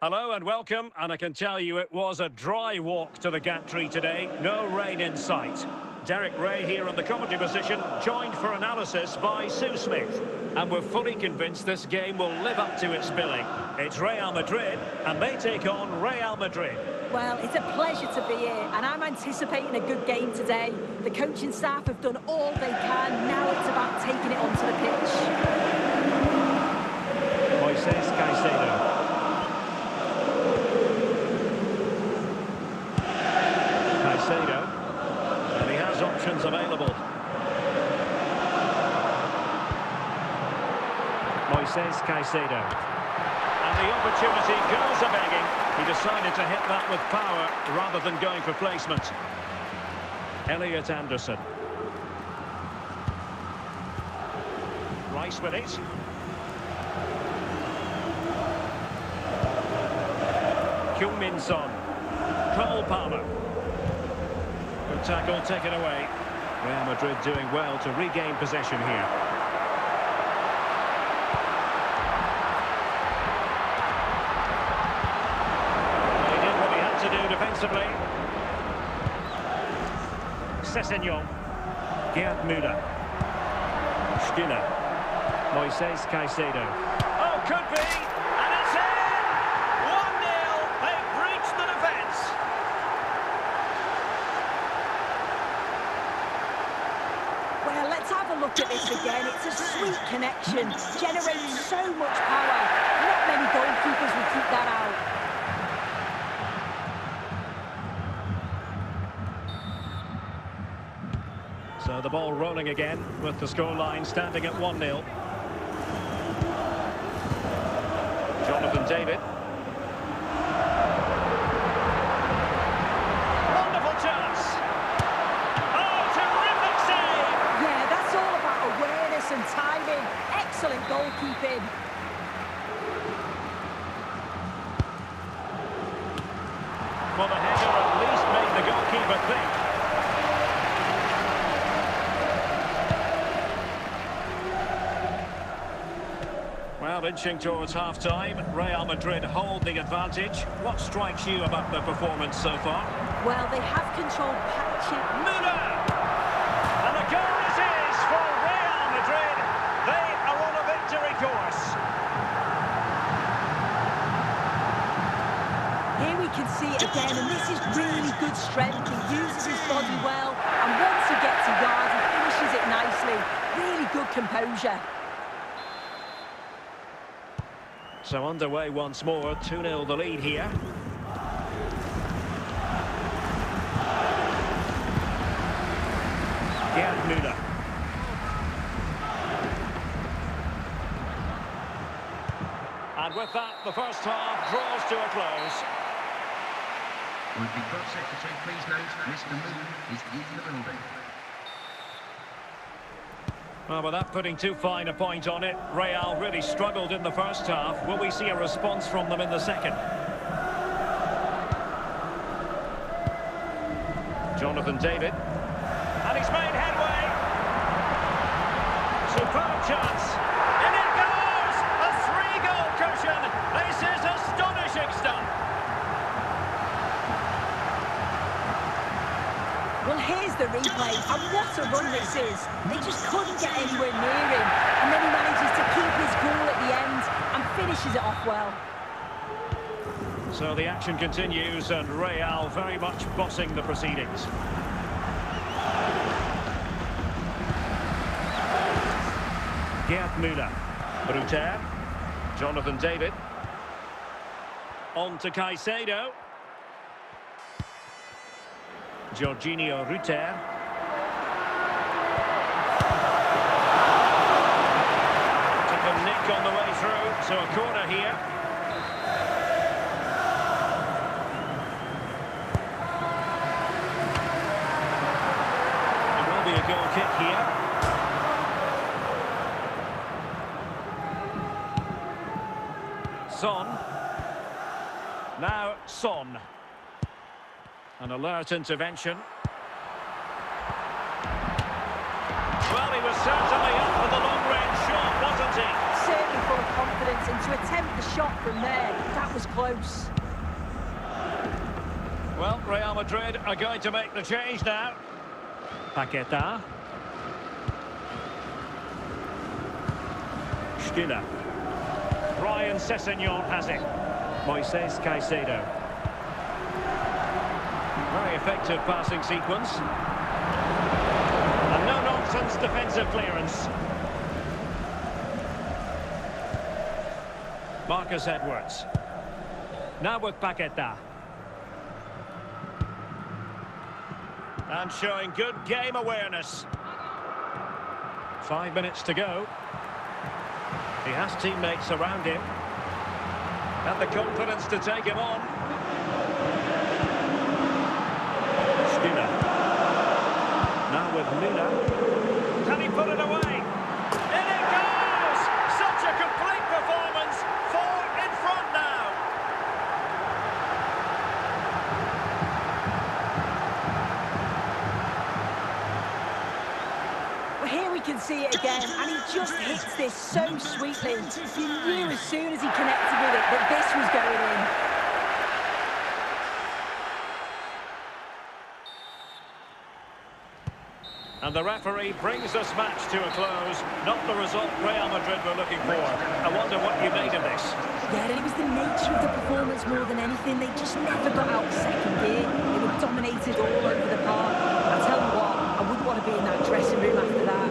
Hello and welcome, and I can tell you it was a dry walk to the gantry today, no rain in sight. Derek Ray here in the commentary position, joined for analysis by Sue Smith. And we're fully convinced this game will live up to its billing. It's Real Madrid, and they take on Real Madrid. Well, it's a pleasure to be here, and I'm anticipating a good game today. The coaching staff have done all they can, now it's about taking it onto the pitch. Moises Caicedo. And he has options available. Moises Caicedo. And the opportunity goes a-begging. He decided to hit that with power rather than going for placement. Elliot Anderson. Rice with it. Heung-min Son. Cole Palmer. Good tackle taken away. Real Madrid doing well to regain possession here. Well, he did what he had to do defensively. Sessegnon. Gerd Müller. Stiller. Moises Caicedo. Oh, could be! And it's in! 1-0. They've breached the defence. Well, let's have a look at this again. It's a sweet connection, generates so much power. Not many goalkeepers will keep that out. So the ball rolling again with the scoreline standing at 1-0. Jonathan David. Wonderful chance. Oh, terrific save. Yeah, that's all about awareness and timing. Excellent goalkeeping. Well, the header at least made the goalkeeper think. Well, inching towards half-time, Real Madrid hold the advantage. What strikes you about their performance so far? Well, they have controlled patching. Müller! And the goal is his for Real Madrid. They are on a victory course. Here we can see it again, and this is really good strength. He uses his body well, and once he gets a yard, he finishes it nicely. Really good composure. So underway once more, 2-0 the lead here. Gerd Müller. And with that, the first half draws to a close. Would the club secretary please note Mr. Moon is in the building. Well, without putting too fine a point on it, Real really struggled in the first half. Will we see a response from them in the second? Jonathan David. And he's made headway. Superb chance. And it goes! A 3-goal cushion. This is astonishing stuff. Well, here's the replay, and what a run this is. They just couldn't get anywhere near him, and then he manages to keep his cool at the end and finishes it off well. So the action continues, and Real very much bossing the proceedings. Gerd Müller. Ruter. Jonathan David. On to Caicedo. Jorginho Ruter. Took a nick on the way through, so a corner here. It will be a goal kick here. Son. Now Son. An alert intervention. Well, he was certainly up for the long-range shot, wasn't he? Certainly full of confidence, and to attempt the shot from there, that was close. Well, Real Madrid are going to make the change now. Paqueta. Stiller. Ryan Sessegnon has it. Moises Caicedo. Very effective passing sequence. And no-nonsense defensive clearance. Marcus Edwards. Now with Paqueta. And showing good game awareness. 5 minutes to go. He has teammates around him. And the confidence to take him on. Stiller. Now with Müller. Can he put it away? In it goes! Such a complete performance. 4 in front now. Well, here we can see it again, and he just hits this so sweetly. You knew as soon as he connected with it that this was going in. And the referee brings this match to a close. Not the result Real Madrid were looking for. I wonder what you made of this. Yeah, it was the nature of the performance more than anything. They just never got out of second gear. They were dominated all over the park. I tell you what, I wouldn't want to be in that dressing room after that.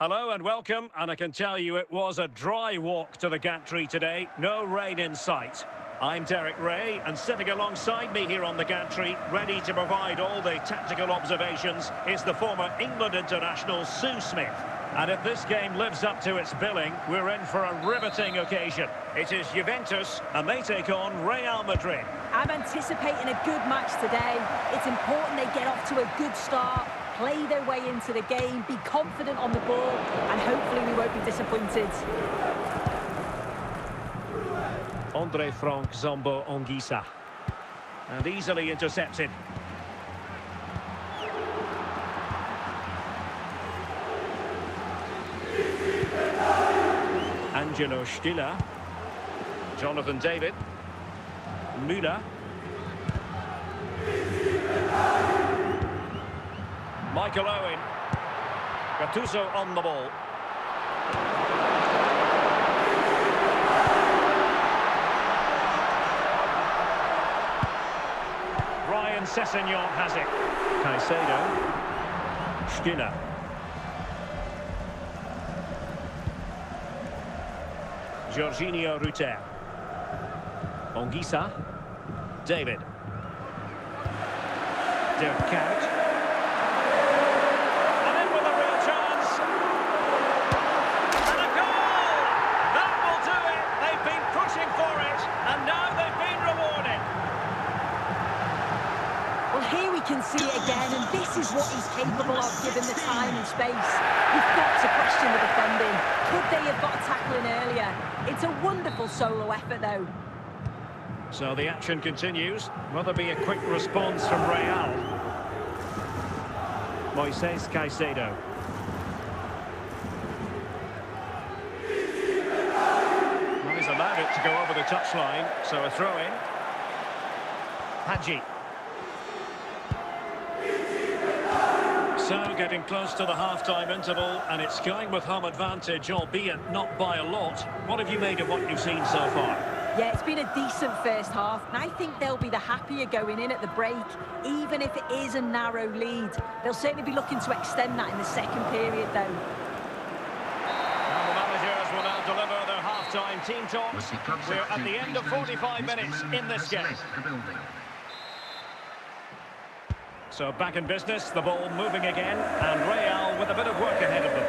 Hello and welcome, and I can tell you it was a dry walk to the gantry today. No rain in sight. I'm Derek Ray, and sitting alongside me here on the gantry, ready to provide all the tactical observations, is the former England international Sue Smith. And if this game lives up to its billing, we're in for a riveting occasion. It is Juventus, and they take on Real Madrid. I'm anticipating a good match today. It's important they get off to a good start, play their way into the game, be confident on the ball, and hopefully we won't be disappointed. Andre Frank Zombo Anguissa. And easily intercepted. Angelo Stiller. Jonathan David. Müller. Michael Owen. Gattuso on the ball. Ryan Sessegnon has it. Caicedo. Stiller. Jorginho Rutter. Anguissa. David. Dirk Kuyt. And in with a real chance. And a goal! That will do it. They've been pushing for it, and now they've been rewarded. Well, here we can see it again, and this is what he's capable of given the time and space. You've got to question the defending. Could they have got a tackle in earlier? It's a wonderful solo effort, though. So the action continues. Will there be a quick response from Real? Moises Caicedo. Well, he's allowed it to go over the touchline, so a throw-in. So, getting close to the half-time interval, and it's going with home advantage, albeit not by a lot. What have you made of what you've seen so far? Yeah, it's been a decent first half, and I think they'll be the happier going in at the break, even if it is a narrow lead. They'll certainly be looking to extend that in the second period, though. And the managers will now deliver their half-time team talks. We're at the end of 45 minutes in this game. So back in business, the ball moving again, and Real with a bit of work ahead of them.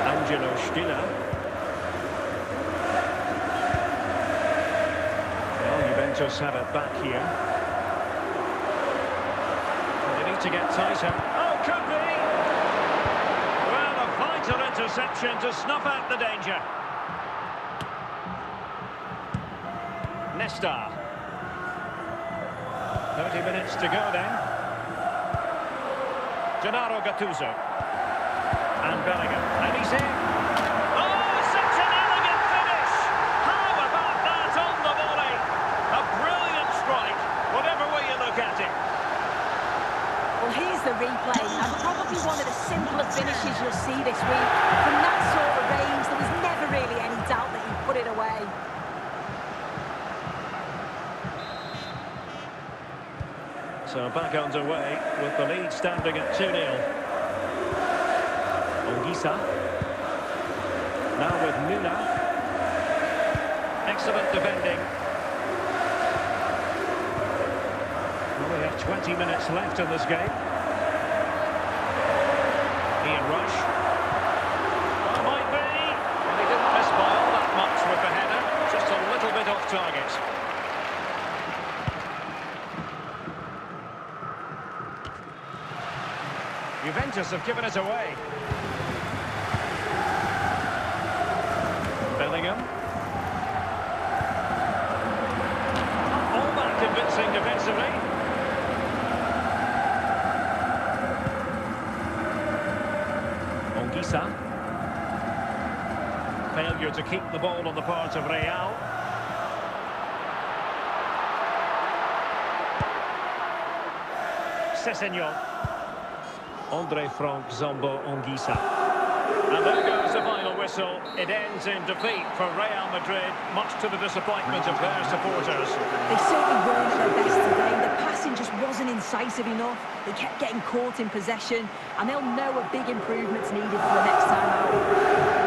Angelo Stiller. Well, Juventus have it back here. They need to get tighter. Oh, could be! Vital interception to snuff out the danger. Nesta. 30 minutes to go then. Gennaro Gattuso. And Bellingham. And he's in. Oh, such an elegant finish! How about that on the volley? A brilliant strike, whatever way you look at it. Well, here's the replay, and probably one of the simpler finishes you'll see this week. From that sort of range, there was never really any doubt that he put it away. So back underway with the lead standing at 2-0. Ongisa. Now with Müller. Excellent defending. Well, we have 20 minutes left in this game. Ian Rush. Well, might be. And he didn't miss by all that much with the header. Just a little bit off target. Juventus have given it away. Bellingham. All that convincing defensively. Ongisa. Failure to keep the ball on the part of Real. Sessegnon. Andre Frank Zombo Ongisa. And there goes the final whistle. It ends in defeat for Real Madrid, much to the disappointment of their supporters. They certainly weren't at their best today. The passing just wasn't incisive enough. They kept getting caught in possession, and they'll know a big improvement's needed for the next time out.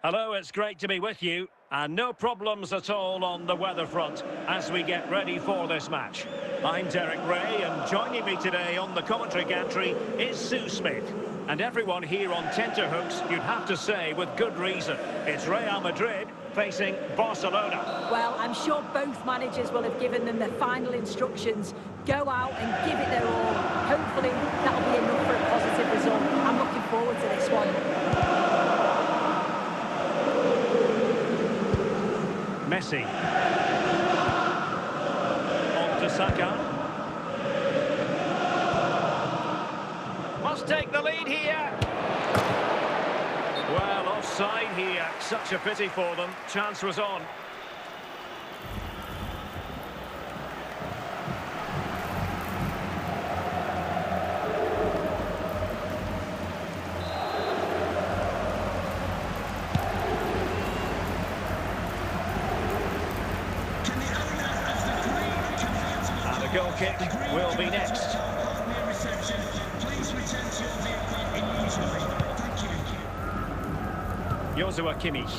Hello, it's great to be with you, and no problems at all on the weather front as we get ready for this match. I'm Derek Ray, and joining me today on the commentary gantry is Sue Smith. And everyone here on tenterhooks, you'd have to say with good reason. It's Real Madrid facing Barcelona. Well, I'm sure both managers will have given them their final instructions. Go out and give it their all. Hopefully, that'll be enough for a positive result. I'm looking forward to this one. Messi. Saka. Must take the lead here. Well, offside here. Such a pity for them. Chance was on. And a goal kick will be next. Joshua Kimmich,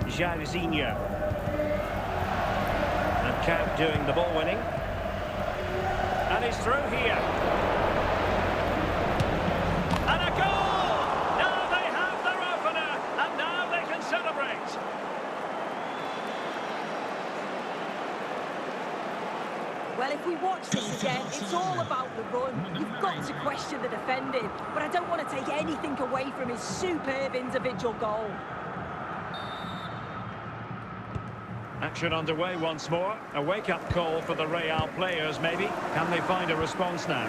Jairzinho, and Camp doing the ball winning, and he's through here, and a goal! Now they have their opener, and now they can celebrate. Well, if we watch this again, it's all about the run. You've got to question the defending, but I don't want to take anything away from his superb individual goal. Action underway once more. A wake-up call for the Real players, maybe. Can they find a response now?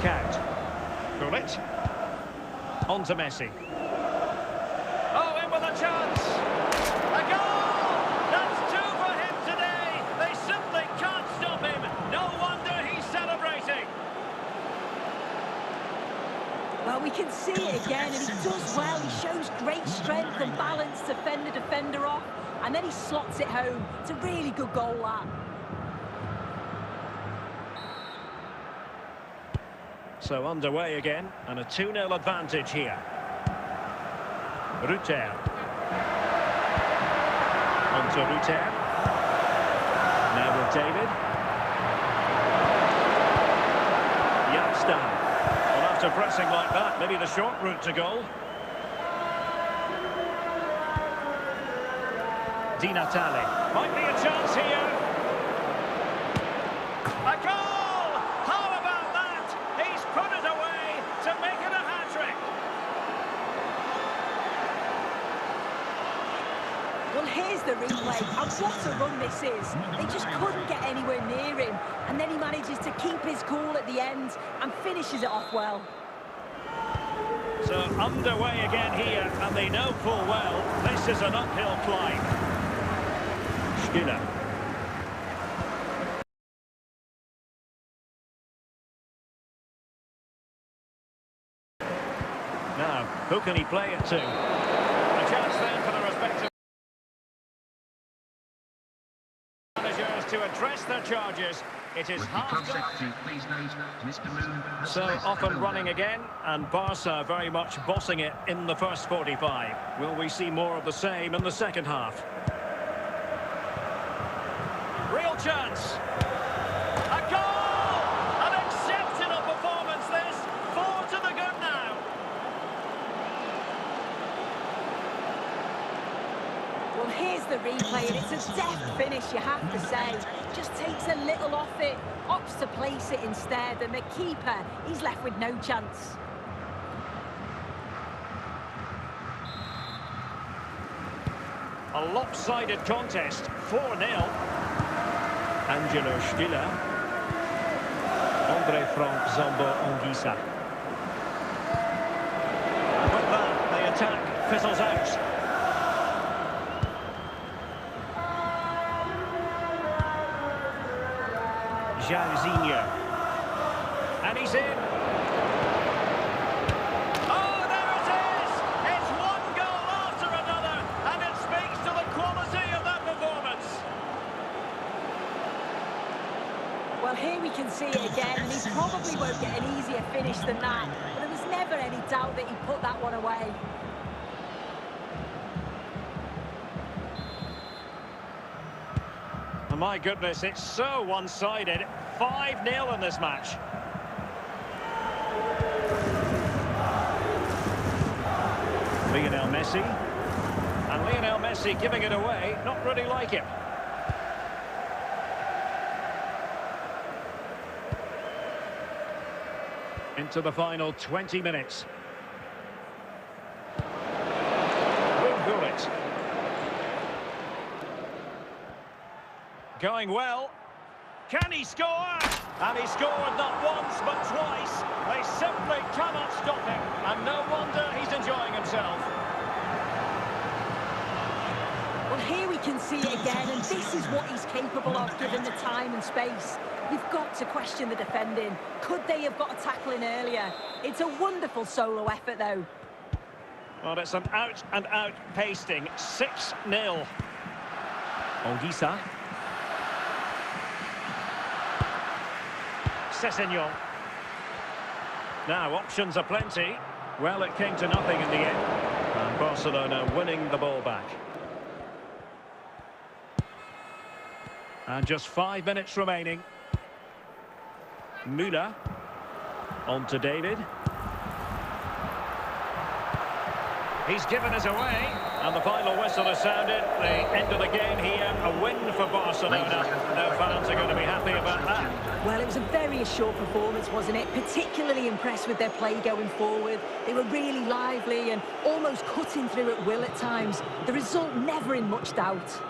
Count. Gullit. On to Messi. Oh, in with a chance. A goal! That's two for him today. They simply can't stop him. No wonder he's celebrating. Well, we can see it again, and he does well. He shows great strength and balance to fend the defender off, and then he slots it home. It's a really good goal, that. So underway again, and a 2-0 advantage here. Rutter. On to Rutter. Now with David. Youngster. Well, after pressing like that, maybe the short route to goal. Di Natale. Might be a chance here. A goal! How about that? He's put it away to make it a hat-trick. Well, here's the replay, and what a run this is. They just couldn't get anywhere near him, and then he manages to keep his cool at the end and finishes it off well. So underway again here, and they know full well this is an uphill climb. Skinner. Now, who can he play it to? A chance then for the respective managers to address their charges. It is half time. So off and running again, and Barca very much bossing it in the first 45. Will we see more of the same in the second half? Real chance. A goal! An exceptional performance this. 4 to the good now. Well, here's the replay, and it's a deft finish, you have to say. Just takes a little off it, opts to place it instead, and the keeper, he's left with no chance. A lopsided contest, 4-0. Angelo Stiller. Andre Frank Zambo Anguissa. And with that, the attack fizzles out. Jairzinho. And he's in. Oh, there it is! It's one goal after another, and it speaks to the quality of that performance. Well, here we can see it again, and he probably won't get an easier finish than that, but there was never any doubt that he put that one away. Oh, my goodness, it's so one-sided. 5-0 in this match. Lionel Messi. And Lionel Messi giving it away, not really like it. Into the final 20 minutes. Going well. Can he score? And he scored not once but twice. They simply cannot stop him. And no wonder he's enjoying himself. Well, here we can see it again, and this is what he's capable of given the time and space. You've got to question the defending. Could they have got a tackle in earlier? It's a wonderful solo effort, though. Well, it's an out-and-out pasting. 6-0. Anguissa. Sessegnon. Now, options are plenty. Well, it came to nothing in the end. And Barcelona winning the ball back. And just 5 minutes remaining. Müller. On to David. He's given us away. And the final whistle has sounded. The end of the game here. A win for Barcelona. No fans are going to be happy about that. Well, it was a very assured performance, wasn't it? Particularly impressed with their play going forward. They were really lively and almost cutting through at will at times. The result never in much doubt.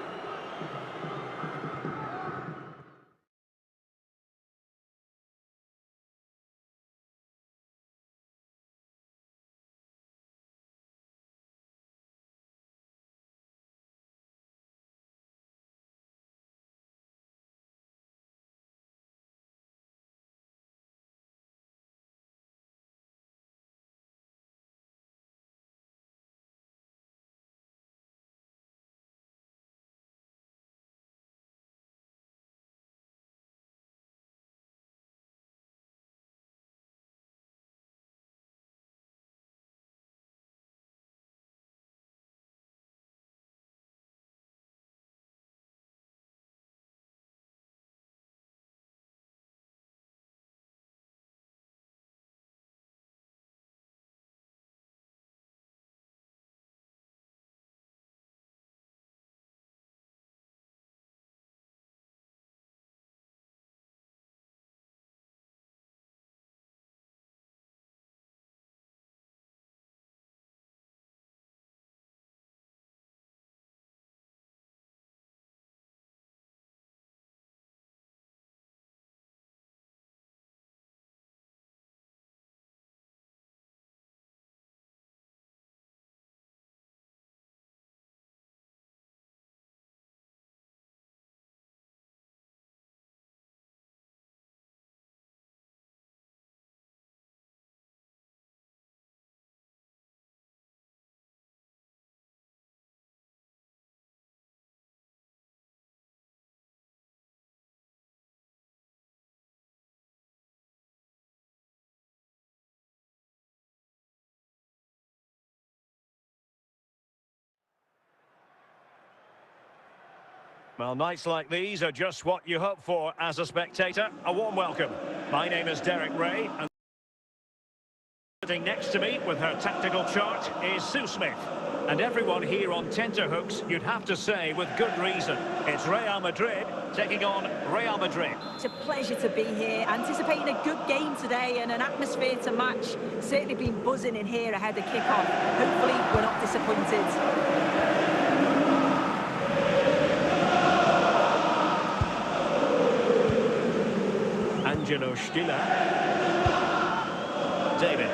Well, nights like these are just what you hope for as a spectator. A warm welcome. My name is Derek Ray, and sitting next to me with her tactical chart is Sue Smith. And everyone here on tenterhooks, you'd have to say with good reason. It's Real Madrid taking on Real Madrid. It's a pleasure to be here, anticipating a good game today and an atmosphere to match. Certainly been buzzing in here ahead of kick-off. Hopefully we're not disappointed. Angelo Stiller. David.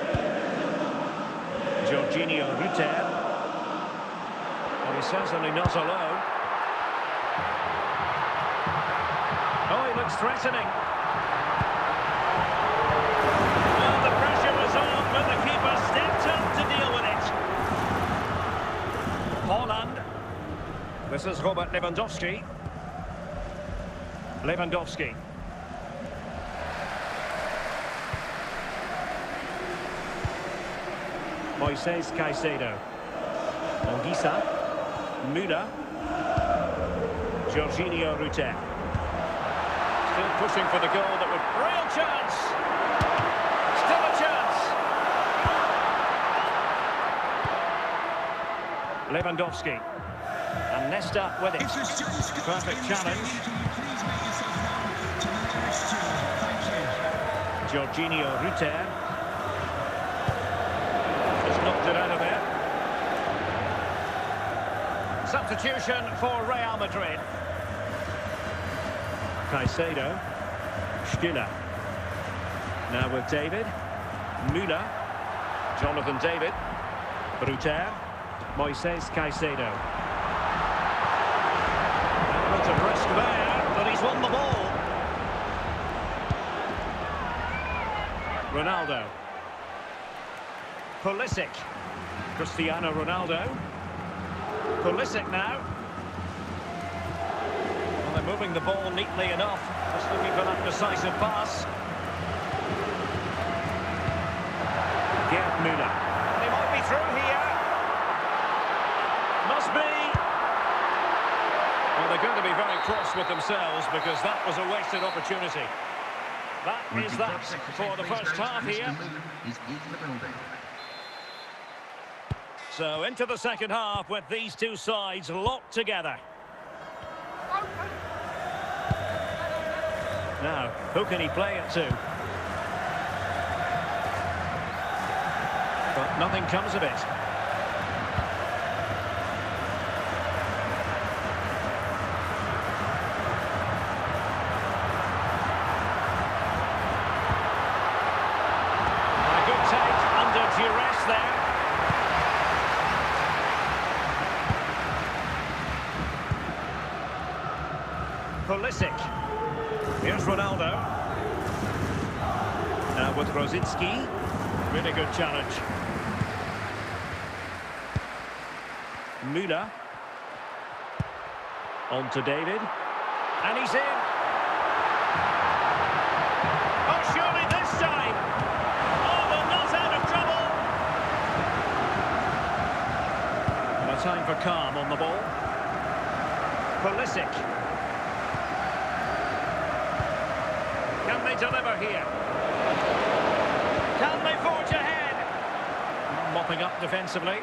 Jorginho Rutter. Well, he's certainly not alone. Oh, he looks threatening. Well, the pressure was on, but the keeper stepped up to deal with it. Holland. This is Robert Lewandowski. Lewandowski. Moises Caicedo. Anguissa. Müller. Jorginho Rutter. Still pushing for the goal that would... Real chance! Still a chance! Lewandowski. And Nesta with it. Perfect challenge. Jorginho Rutter. Knocked it out of there. Substitution for Real Madrid. Caicedo. Stiller. Now with David. Müller. Jonathan David. Ruter. Moises Caicedo. Element of risk there, but he's won the ball. Ronaldo. Pulisic. Cristiano Ronaldo. Pulisic now. Well, they're moving the ball neatly enough. Just looking for that decisive pass. Gerd Müller. They might be through here. Must be. Well, they're going to be very cross with themselves because that was a wasted opportunity. That is that for the first half here. So into the second half with these two sides locked together. Now, who can he play it to? But nothing comes of it. A good take under duress there. Pulisic. Here's Ronaldo. Now with Rosicki. Really good challenge. Müller. On to David. And he's in. Oh, surely this time. Oh, they're not out of trouble. And a time for calm on the ball. Pulisic. Can they deliver here? Can they forge ahead? Mopping up defensively.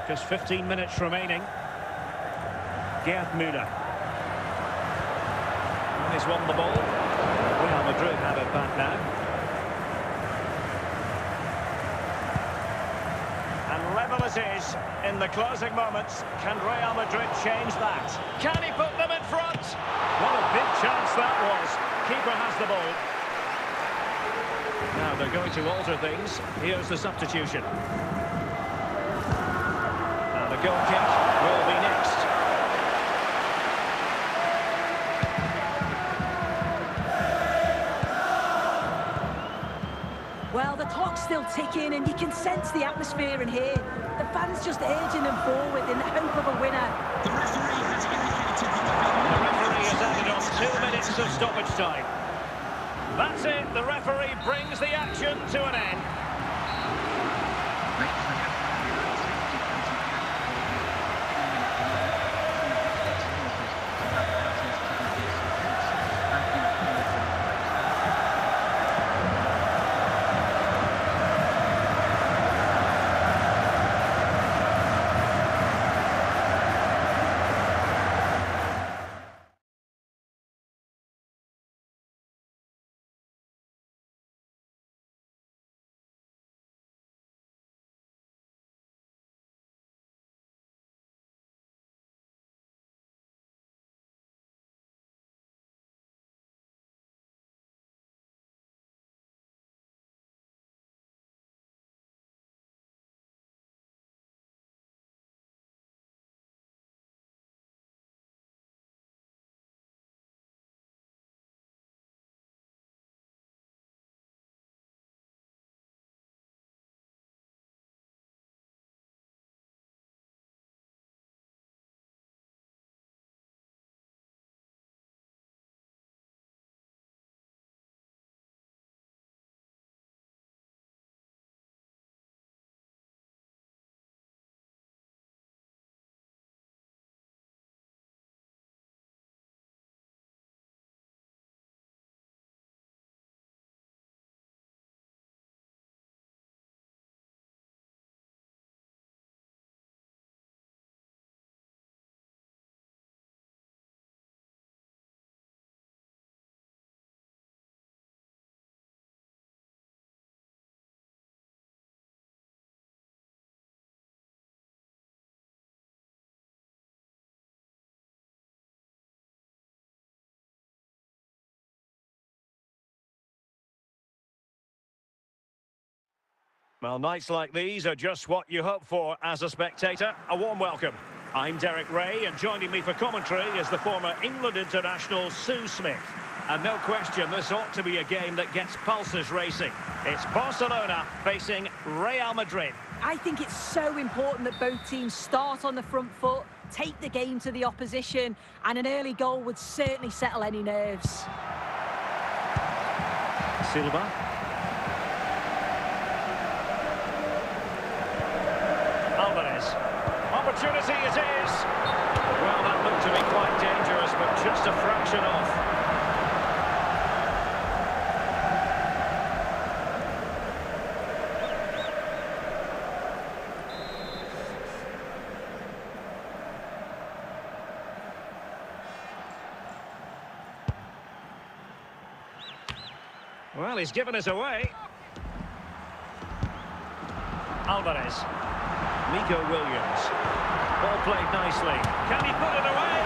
Just 15 minutes remaining. Gerd Müller. And he's won the ball. Real Madrid have it back now. And level it is in the closing moments. Can Real Madrid change that? Can he put them in front? What a big chance that was. Keeper has the ball. Now they're going to alter things. Here's the substitution. And the goal kick will be next. Well, the clock's still ticking and you can sense the atmosphere in here. The fans just urging them forward in the hope of a winner. The referee has indicated The referee has added on 2 minutes of stoppage time. That's it. The referee brings the action to an end. Well, nights like these are just what you hope for as a spectator. A warm welcome. I'm Derek Ray, and joining me for commentary is the former England international Sue Smith. And no question, this ought to be a game that gets pulses racing. It's Barcelona facing Real Madrid. I think it's so important that both teams start on the front foot, take the game to the opposition, and an early goal would certainly settle any nerves. Silva. Alvarez. Opportunity it is. Well, that looked to be quite dangerous, but just a fraction off. Well, he's given us away. Alvarez. Nico Williams. Ball played nicely. Can he put it away?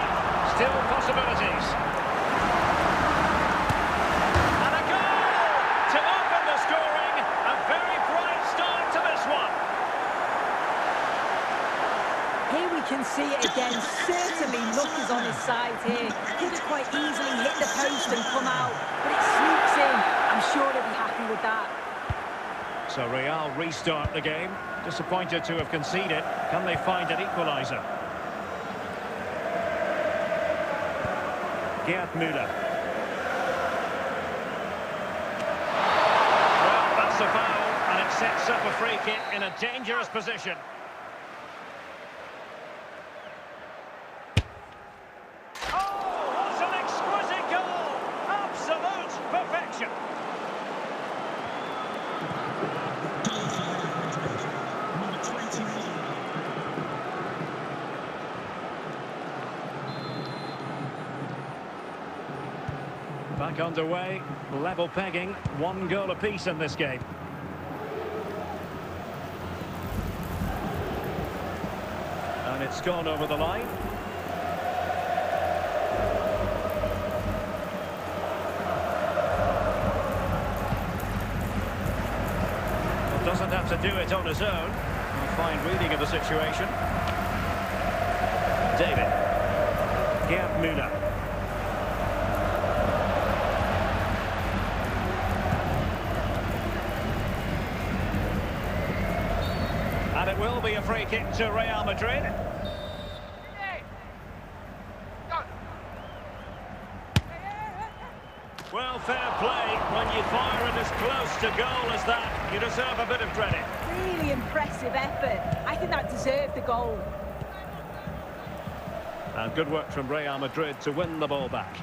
Still possibilities. And a goal to open the scoring. A very bright start to this one. Here we can see it again. Certainly luck is on his side here. Could have quite easily hit the post and come out, but it sneaks in. I'm sure he'll be happy with that. So Real restart the game. Disappointed to have conceded. Can they find an equaliser? Gerd Müller. Well, that's a foul, and it sets up a free kick in a dangerous position. Oh, what an exquisite goal! Absolute perfection. Back underway, level pegging, 1 goal apiece in this game. And it's gone over the line. Well, doesn't have to do it on his own. A fine reading of the situation. David. Gerd Müller. And it will be a free kick to Real Madrid. Well, fair play. When you fire it as close to goal as that, you deserve a bit of credit. Really impressive effort. I think that deserved the goal. And good work from Real Madrid to win the ball back.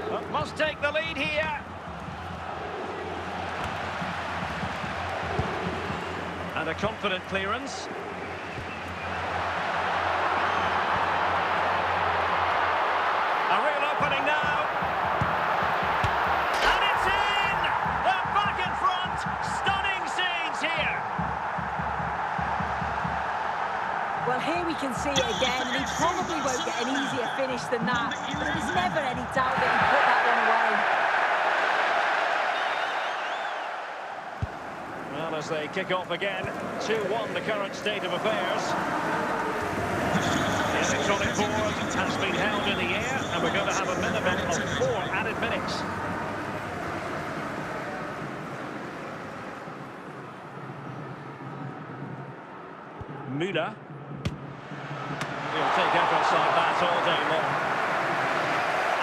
But must take the lead here. And a confident clearance. A real opening now. And it's in! They're back in front. Stunning scenes here. Well, here we can see it again, and he probably won't get an easier finish than that. But there was never any doubt that he put that one away. Well, as they kick off again, 2-1 the current state of affairs. The electronic board has been held in the air, and we're going to have a minimum of 4 added minutes. Müller. He'll take efforts like that all day long.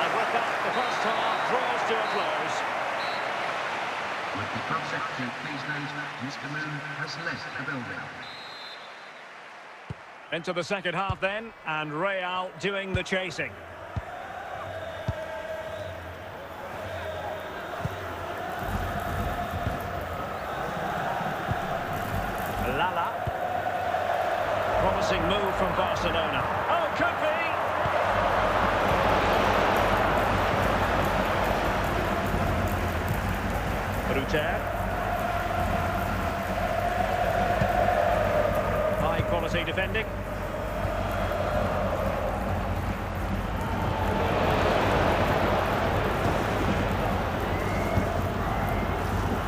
And with that, the first half draws to a close. Would the club secretary please note Mr. Moon has left the building. Into the second half then, and Real doing the chasing. Lala. Promising move from Barcelona. Oh, could be! Ruter. High quality defending.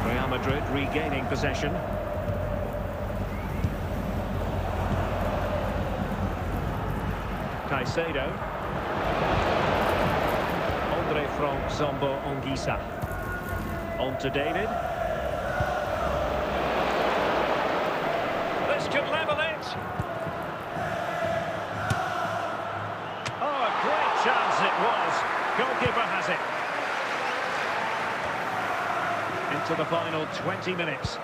Real Madrid regaining possession. Caicedo. Andre from Zombo Ongisa. On to David. This could level it. Oh, a great chance it was. Goalkeeper has it. Into the final 20 minutes.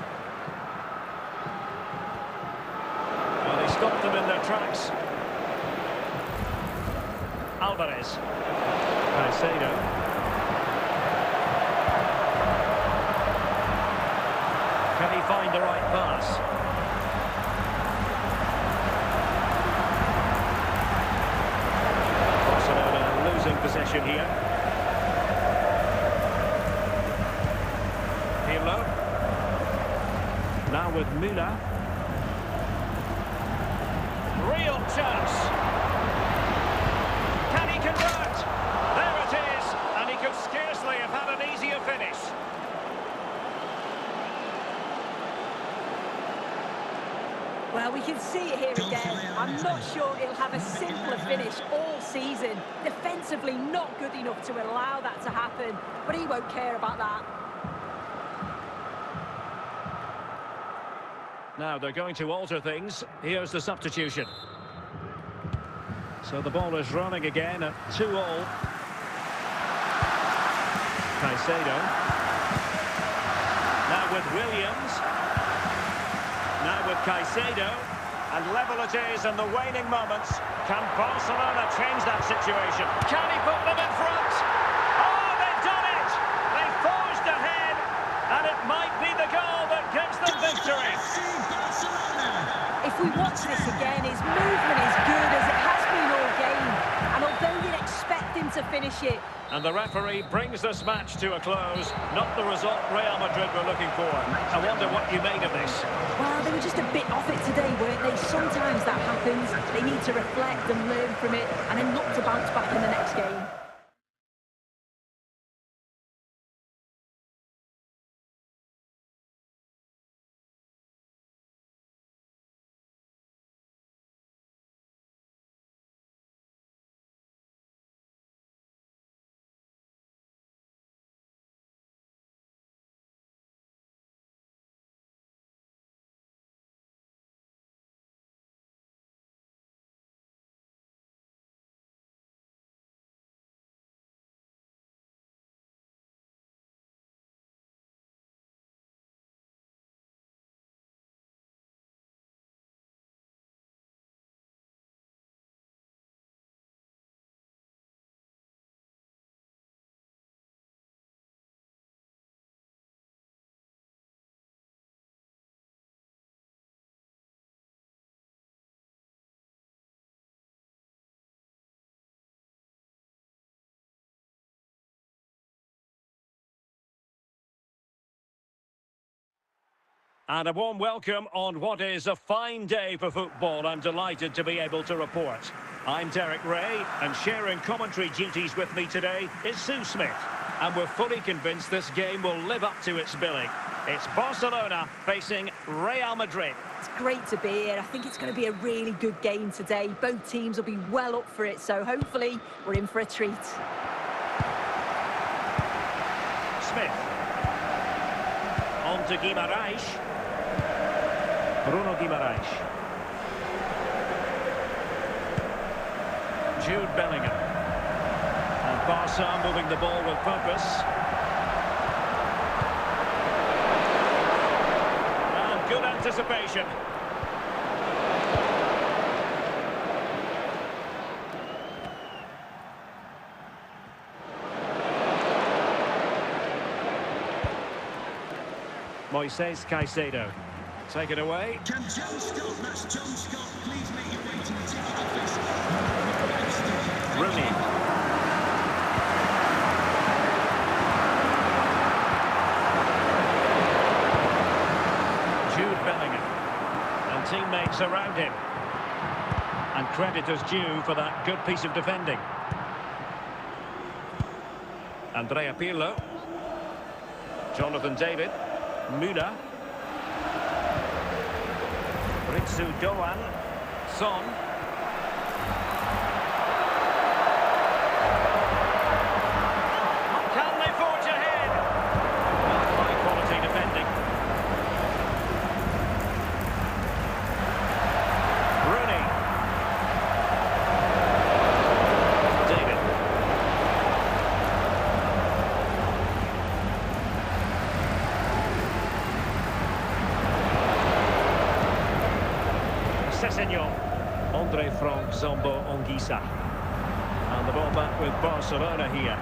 Well, they stopped them in their tracks. Alvarez. Caicedo. Can he find the right pass? Barcelona losing possession here. Pirlo. Now with Müller. Real chance. Can he convert? There it is. And he could scarcely have had an easier finish. Well, we can see it here again. I'm not sure he'll have a simpler finish all season. Defensively, not good enough to allow that to happen, but he won't care about that. Now they're going to alter things. Here's the substitution. So the ball is running again at 2-2. Caicedo. Now with Williams. Now with Caicedo. And level it is in the waning moments. Can Barcelona change that situation? Can he put them in front? Oh, they've done it! They forged ahead. And it might be the goal that gives them victory. If we watch this again, his movement is good as it has been all game. And although you'd expect him to finish it... And the referee brings this match to a close. Not the result Real Madrid were looking for. I wonder what you made of this. Well, they were just a bit off it today, weren't they? Sometimes that happens. They need to reflect and learn from it and then look to bounce back in the next game. And a warm welcome on what is a fine day for football. I'm delighted to be able to report. I'm Derek Ray, and sharing commentary duties with me today is Sue Smith. And we're fully convinced this game will live up to its billing. It's Barcelona facing Real Madrid. It's great to be here. I think it's going to be a really good game today. Both teams will be well up for it, so hopefully we're in for a treat. Smith. On to Guimaraes. Bruno Guimaraes. Jude Bellingham. And Barca moving the ball with purpose. And good anticipation. Moises Caicedo. Take it away. Can John Scott, that's John Scott, please make your way to the ticket office? Rooney. Jude Bellingham. And teammates around him. And credit is due for that good piece of defending. Andrea Pirlo. Jonathan David. Müller. Ritsu Doan. Son. Can they forge ahead? High quality defending. Rooney. David. Sessegnon. Andre Frank Zambo Anguissa. And the ball back with Barcelona here.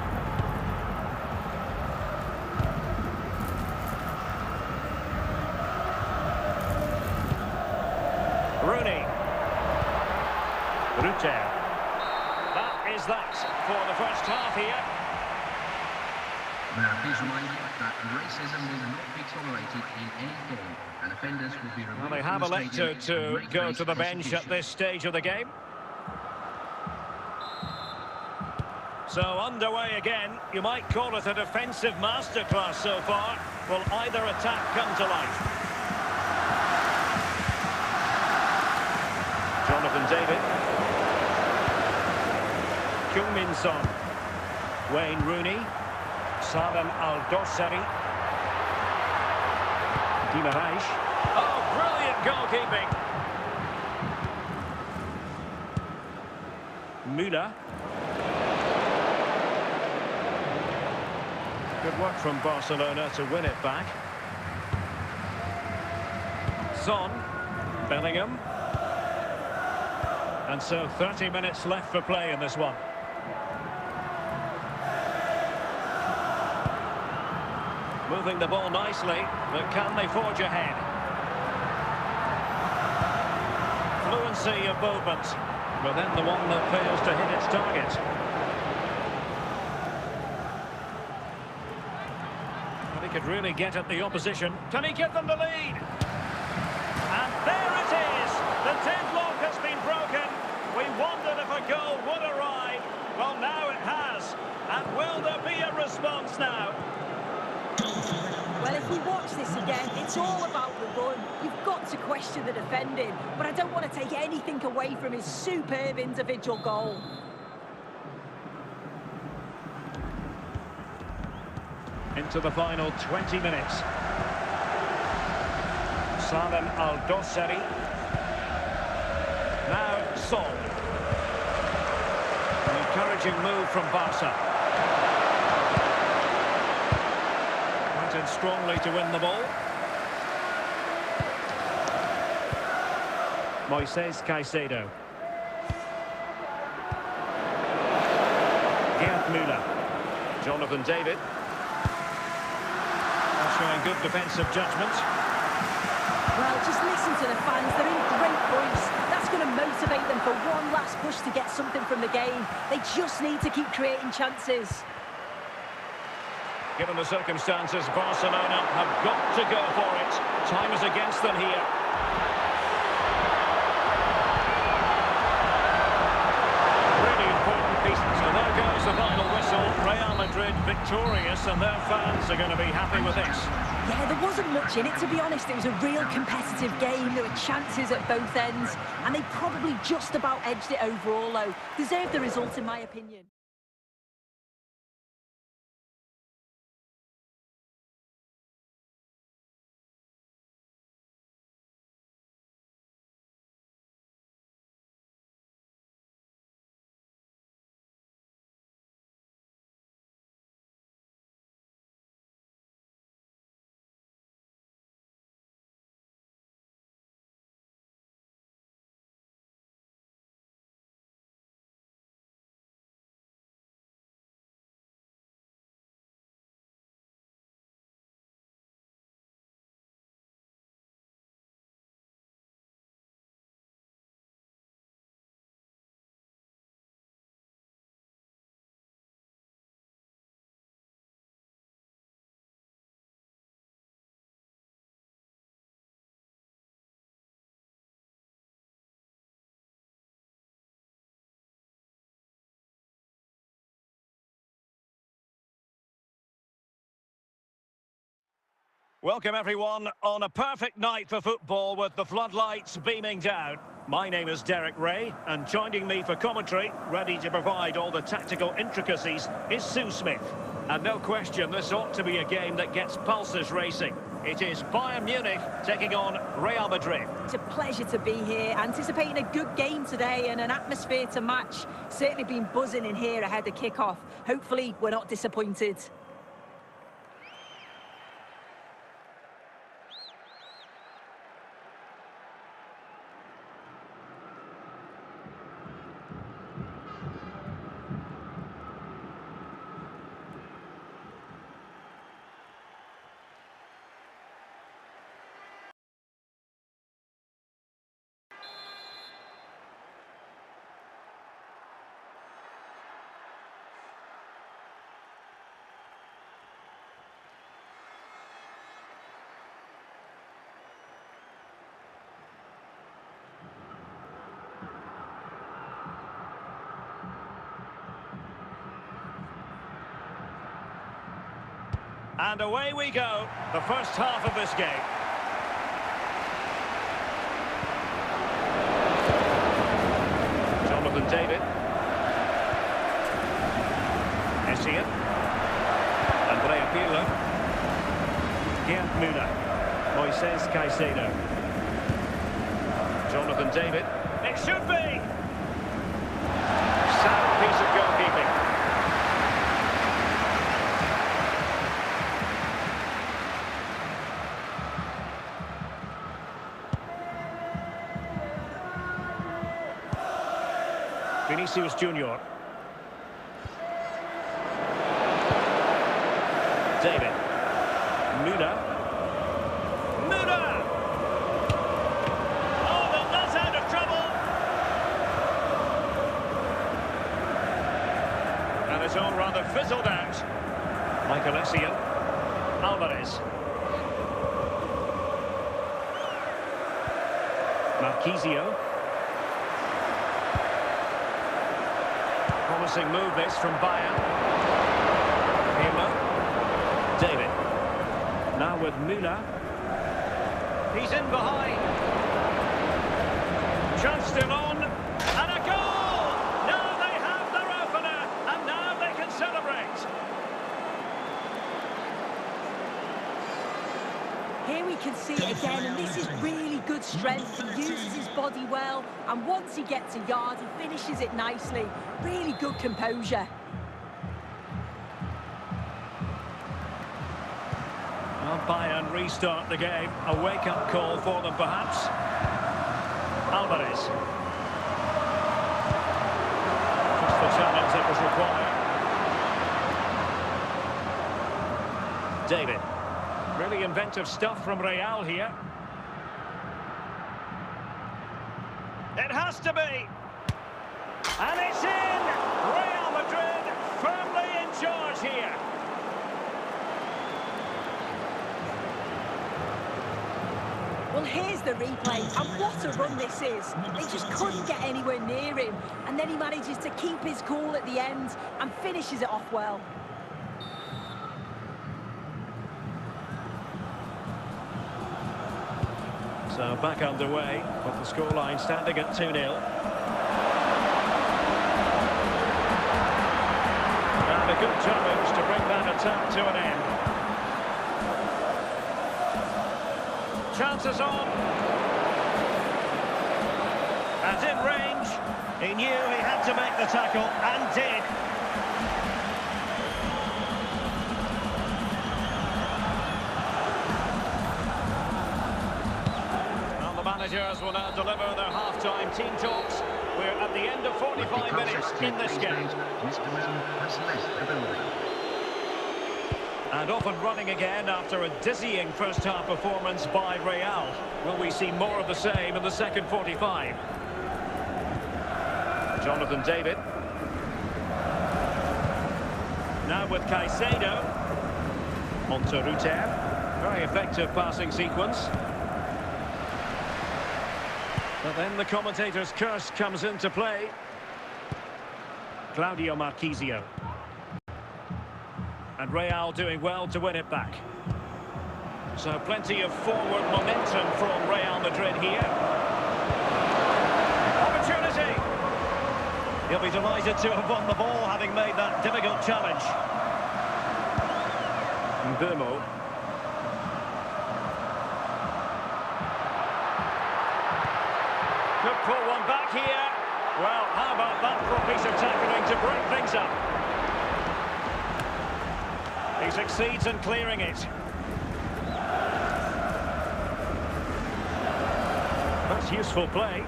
Rooney. Rutter. That is that for the first half here. Now, please remind you that racism will not be tolerated in any form, and offenders will be removed Well, they from have the elected stadium to and go may to the face bench at prosecution. this stage of the game. So underway again. You might call it a defensive masterclass so far. Will either attack come to life? Jonathan David. Heung-min Son. Wayne Rooney. Salem Al-Dossari. Guimaraes. Oh, brilliant goalkeeping. Müller. Good work from Barcelona to win it back. Son. Bellingham. And so 30 minutes left for play in this one. Moving the ball nicely, but can they forge ahead? Fluency of movement, but then the one that fails to hit its target. Well, he could really get at the opposition. Can he give them the lead? And there it is! The deadlock has been broken. We wondered if a goal would arrive. Well, now it has. And will there be a response now? Well, if we watch this again, it's all about the run. You've got to question the defending, but I don't want to take anything away from his superb individual goal. Into the final 20 minutes. Salem Al-Dossari. Now Son. An encouraging move from Barca. Went in strongly to win the ball. Moises Caicedo. Gerd Müller. Jonathan David. Showing good defensive judgment. Well, just listen to the fans. They're in great voice. That's going to motivate them for one last push to get something from the game. They just need to keep creating chances. Given the circumstances, Barcelona have got to go for it. Time is against them here. Really important piece. So there goes the final whistle. Real Madrid victorious, and their fans are going to be happy with this. Yeah, there wasn't much in it, to be honest. It was a real competitive game. There were chances at both ends, and they probably just about edged it overall, though. Deserved the result, in my opinion. Welcome everyone on a perfect night for football with the floodlights beaming down. My name is Derek Ray, and joining me for commentary, ready to provide all the tactical intricacies, is Sue Smith. And no question, this ought to be a game that gets pulses racing. It is Bayern Munich taking on Real Madrid. It's a pleasure to be here, anticipating a good game today and an atmosphere to match. Certainly been buzzing in here ahead of kick-off. Hopefully we're not disappointed. And away we go, the first half of this game. Jonathan David. Essien. Andrea Pirlo. Gerd Müller. Moises Caicedo. Jonathan David. It should be! Sound piece of goalkeeping. Vinicius Junior. David. Müller. Müller! Oh, they're not out of trouble! And it's all rather fizzled out. Michael Essien. Alvarez. Marquisio. Promising move this from Bayern. Pirlo. David. Now with Müller. He's in behind. Chance still on. And a goal! Now they have their opener. And now they can celebrate. Here we can see it again, and this is really good strength. He uses his body well, and once he gets a yard, he finishes it nicely. Really good composure. Well, Bayern restart the game. A wake-up call for them, perhaps. Alvarez. Just the challenge that was required. David. Really inventive stuff from Real here. It has to be. And it's in! Real Madrid firmly in charge here. Well, here's the replay, and what a run this is. They just couldn't get anywhere near him, and then he manages to keep his cool at the end and finishes it off well. So back underway, with the scoreline standing at 2-0. And a good challenge to bring that attack to an end. Chances on. And in range. He knew he had to make the tackle, and did. Managers will now deliver their half-time team talks. We're at the end of 45 minutes in this game. Mr. Moon has left the building. And off and running again after a dizzying first-half performance by Real. Will we see more of the same in the second 45? Jonathan David. Now with Caicedo. On to Ruter. Very effective passing sequence. But then the commentator's curse comes into play. Claudio Marquisio. And Real doing well to win it back. So plenty of forward momentum from Real Madrid here. Opportunity! He'll be delighted to have won the ball, having made that difficult challenge. Mbumo. Could pull one back here. Well, how about that for a piece of tackling to break things up? He succeeds in clearing it. That's useful play.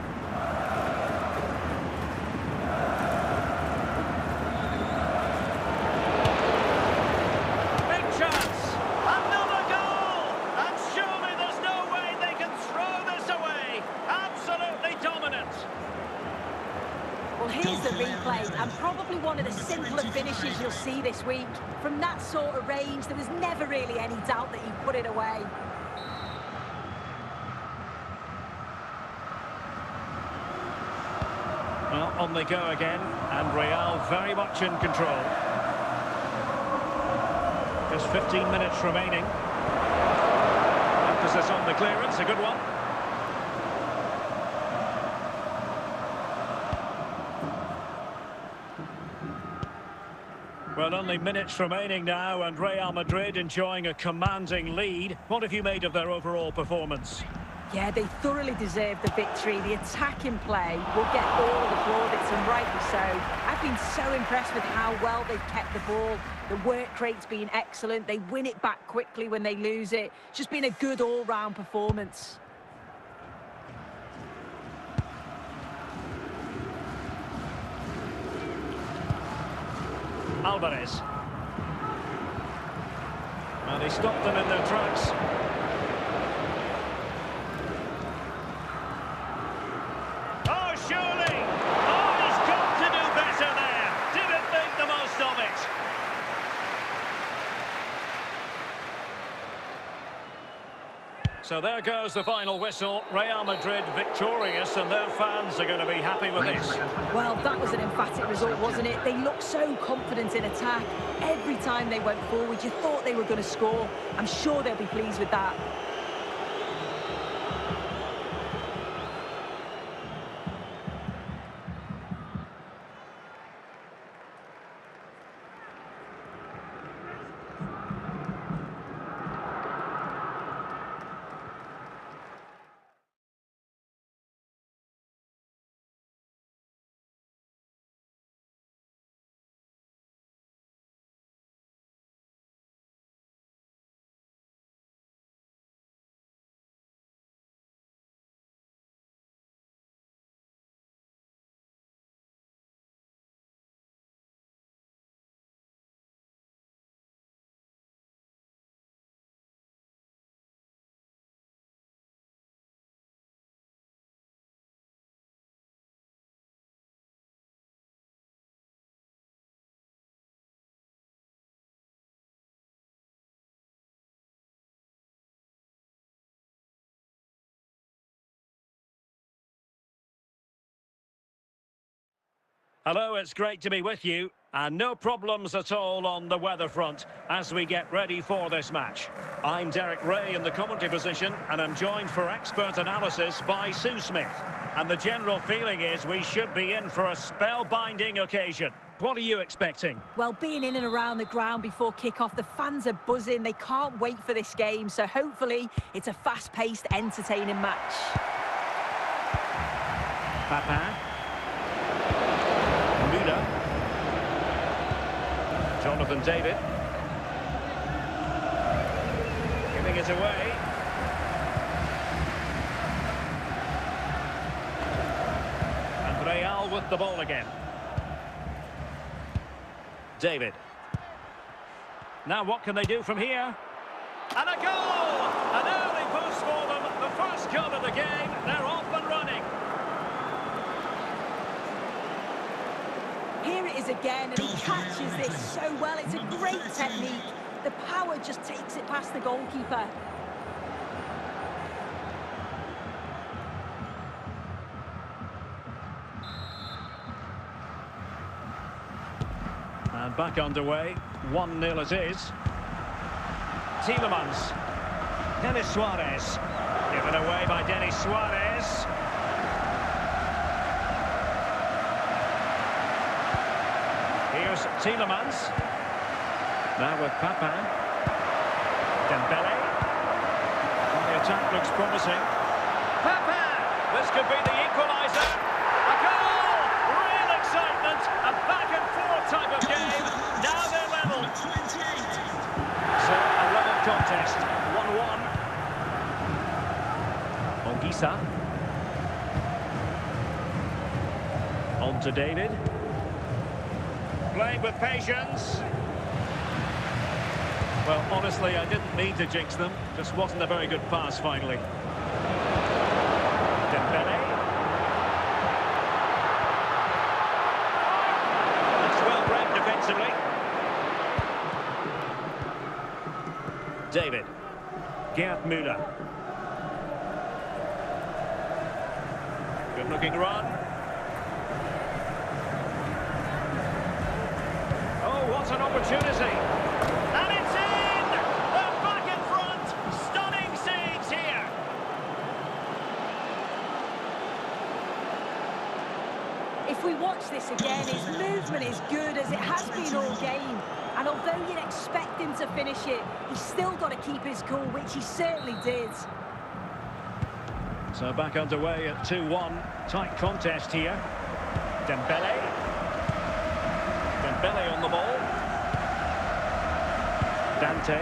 Big chance. Another goal! And surely there's no way they can throw this away. Absolutely dominant. Well, here's the replay, and probably one of the simpler finishes you'll see this week. From that sort of range, there was never really any doubt that he put it away. Well, on they go again, and Real very much in control. Just 15 minutes remaining. Emphasis on the clearance, a good one. Well, only minutes remaining now, and Real Madrid enjoying a commanding lead. What have you made of their overall performance? Yeah, they thoroughly deserve the victory. The attacking play will get all the plaudits, and rightly so. I've been so impressed with how well they've kept the ball. The work rate's been excellent. They win it back quickly when they lose it. It's just been a good all-round performance. Alvarez. And he stopped them in their tracks. Oh, surely! Oh, he's got to do better there. Didn't make the most of it. So there goes the final whistle. Real Madrid victorious, and their fans are going to be happy with this. Well, that was an emphatic result, wasn't it? They looked so confident in attack. Every time they went forward, you thought they were going to score. I'm sure they'll be pleased with that. Hello, it's great to be with you, and no problems at all on the weather front as we get ready for this match. I'm Derek Ray in the commentary position, and I'm joined for expert analysis by Sue Smith. And the general feeling is we should be in for a spellbinding occasion. What are you expecting? Well, being in and around the ground before kick-off, the fans are buzzing. They can't wait for this game, so hopefully it's a fast-paced, entertaining match. Papa. Jonathan David. Giving it away. And Real with the ball again. David. Now what can they do from here? And a goal! An early boost for them. The first goal of the game. They're off and running. Here it is again, and he catches this so well. It's a great technique. The power just takes it past the goalkeeper. And back underway. 1-0 it is. Tielemans. Denis Suarez. Given away by Denis Suarez. Here's Tielemans. Now with Papin. Dembele. The attack looks promising. Papin! This could be the equaliser. A goal! Real excitement. A back-and-forth type of game. Now they're level. So, a level contest. 1-1. Ongisa. On to David. Playing with patience. Well, honestly, I didn't mean to jinx them. Just wasn't a very good pass, finally. Dembele. That's well read defensively. David. Gerd Müller. Good-looking run. Oh, what an opportunity. And it's in! They're back in front. Stunning scenes here. If we watch this again, his movement is good as it has been all game. And although you'd expect him to finish it, he's still got to keep his cool, which he certainly did. So back underway at 2-1. Tight contest here. Dembele. Dembele on the ball. Dante.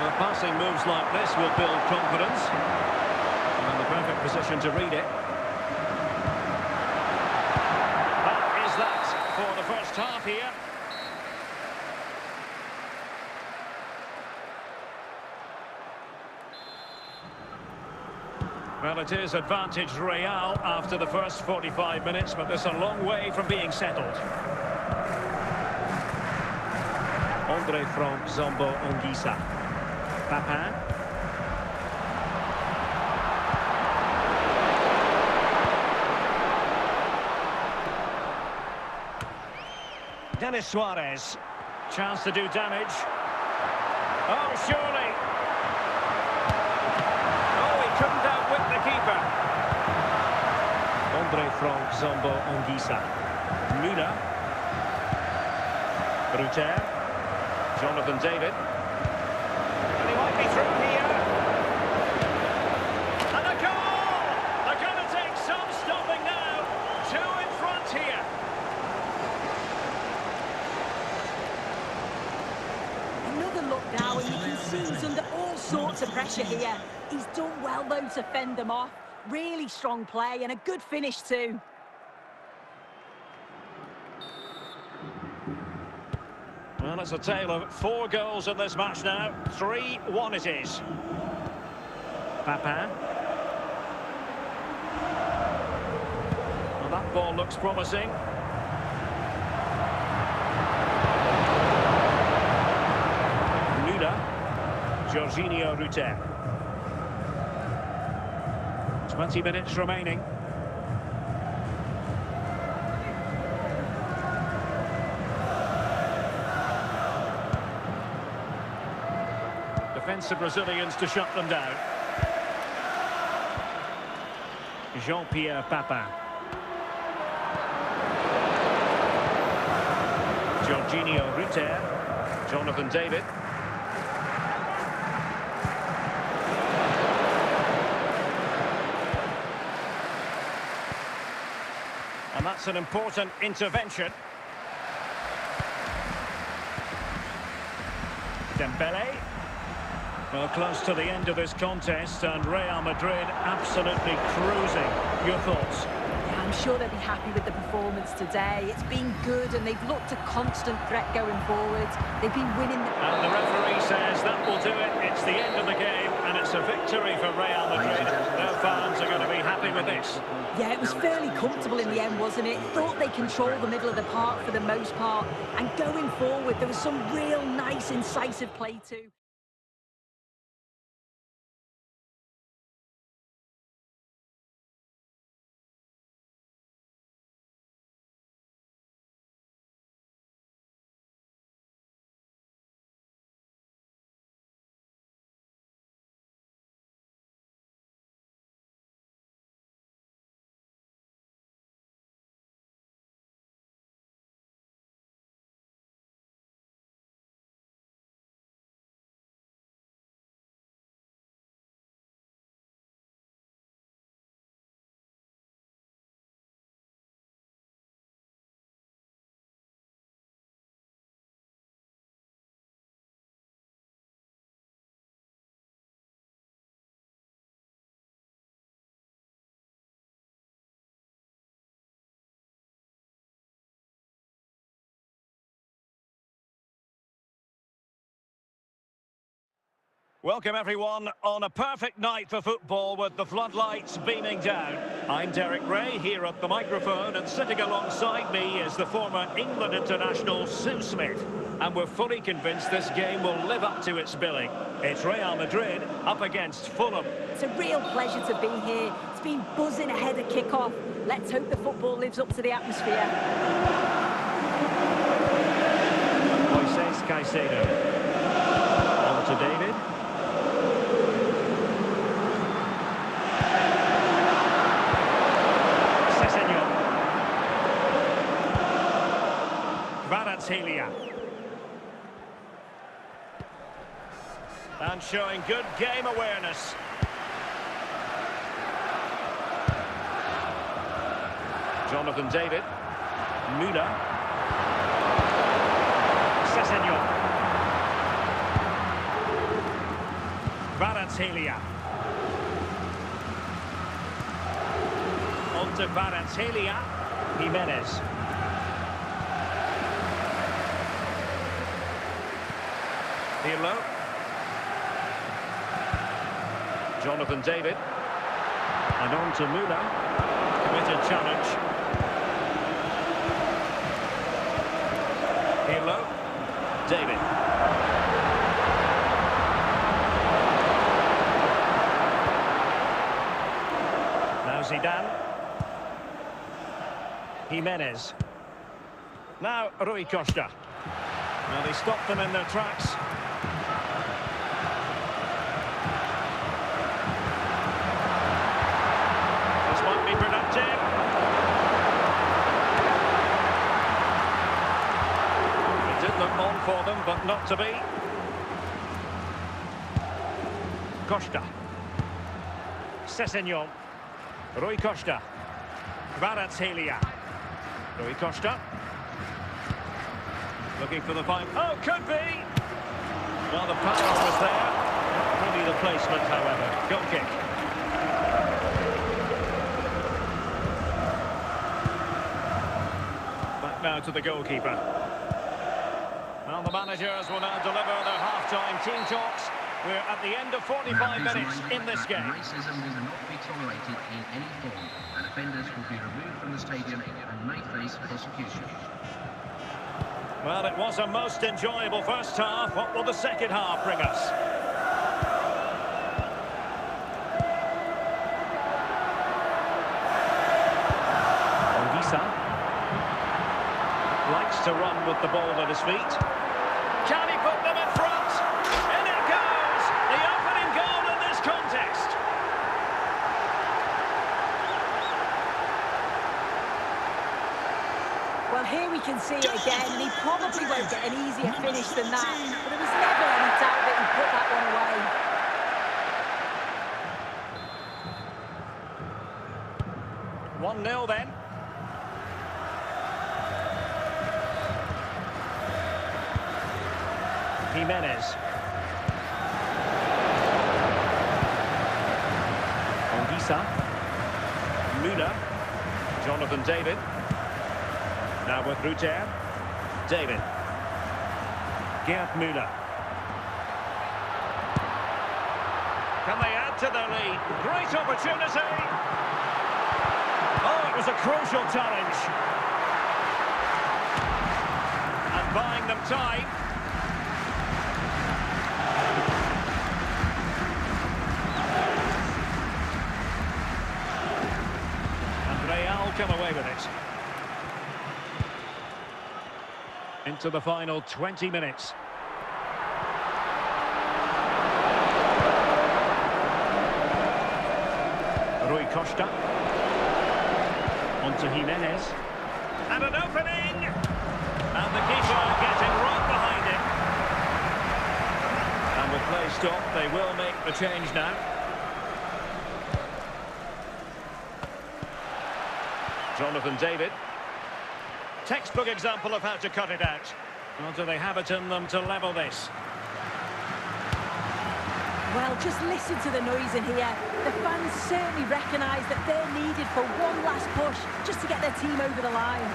Well, passing moves like this will build confidence. And the perfect position to read it. That is that for the first half here. Well, it is advantage Real after the first 45 minutes, but there's a long way from being settled. Andre from Zombo Ongisa. Papin. Denis Suarez. Chance to do damage. Oh, surely. Oh, he couldn't outwit the keeper. Andre from Zombo Ongisa. Müller. Ruter. Jonathan David. And he might be through here. And a goal! They're going to take some stopping now. Two in front here. Another look now, and you can see he's under all sorts of pressure here. He's done well, though, to fend them off. Really strong play and a good finish, too. Well, it's a tale of 4 goals in this match now. 3-1 it is. Papin. Well, that ball looks promising. Müller. Jorginho Ruter. 20 minutes remaining. Defensive Brazilians to shut them down. Jean-Pierre Papin. Jorginho Ruter. Jonathan David. And that's an important intervention. Dembele. Well, close to the end of this contest, and Real Madrid absolutely cruising. Your thoughts? Yeah, I'm sure they'll be happy with the performance today. It's been good, and they've looked a constant threat going forward. They've been winning. And the referee says that will do it. It's the end of the game, and it's a victory for Real Madrid. Their fans are going to be happy with this. Yeah, it was fairly comfortable in the end, wasn't it? Thought they controlled the middle of the park for the most part. And going forward, there was some real nice, incisive play too. Welcome everyone on a perfect night for football with the floodlights beaming down. I'm Derek Ray here at the microphone, and sitting alongside me is the former England international Sue Smith. And we're fully convinced this game will live up to its billing. It's Real Madrid up against Fulham. It's a real pleasure to be here. It's been buzzing ahead of kick-off. Let's hope the football lives up to the atmosphere. Moises Caicedo. On to David. And showing good game awareness. Jonathan David. Müller. Sessegnon. Kvaratskhelia. On to Kvaratskhelia. Jimenez. Pirlo. Jonathan David. And on to Müller. Committed challenge. Pirlo. David. Now Zidane. Jimenez. Now Rui Costa. Well, they stopped them in their tracks. On for them, but not to be. Costa. Sessegnon. Rui Costa. Kvaratskhelia. Rui Costa. Looking for the fine. Oh, could be! Well, the power was there. Only the placement, however. Goal kick. Back now to the goalkeeper. Well, the managers will now deliver their half-time team talks. We're at the end of 45 minutes in this game. Racism will not be tolerated in any form, and offenders will be removed from the stadium and may face prosecution. Well, it was a most enjoyable first half. What will the second half bring us? Olisa likes to run with the ball at his feet. Can he put them in front? In it goes! The opening goal in this contest. Well, here we can see it again, and he probably won't get an easier finish than that. But there was never any doubt that he put that one away. 1-0 then. Jimenez. Olisa. Müller. Jonathan David. Now with Ruter. David. Gerd Müller. Can they add to their lead? Great opportunity. Oh, it was a crucial challenge. And buying them time. Come away with it. Into the final 20 minutes. Rui Costa. On to Jimenez. And an opening! And the keeper getting right behind him. And with play stopped, they will make the change now. Jonathan David. Textbook example of how to cut it out. Well, do they have it in them to level this? Well, just listen to the noise in here. The fans certainly recognise that they're needed for one last push, just to get their team over the line.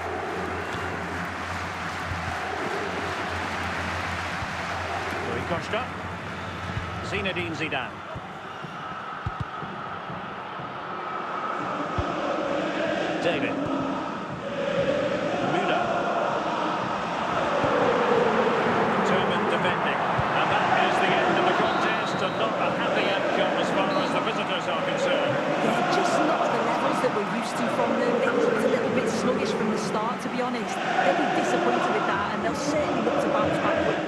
Rui Costa. Zinedine Zidane. David. Müller. Determined defending. And that is the end of the contest, and not a happy outcome as far as the visitors are concerned. Yeah, just not at the levels that we're used to from them. It looked a little bit sluggish from the start, to be honest. They'll be disappointed with that, and they'll certainly look to bounce back quickly.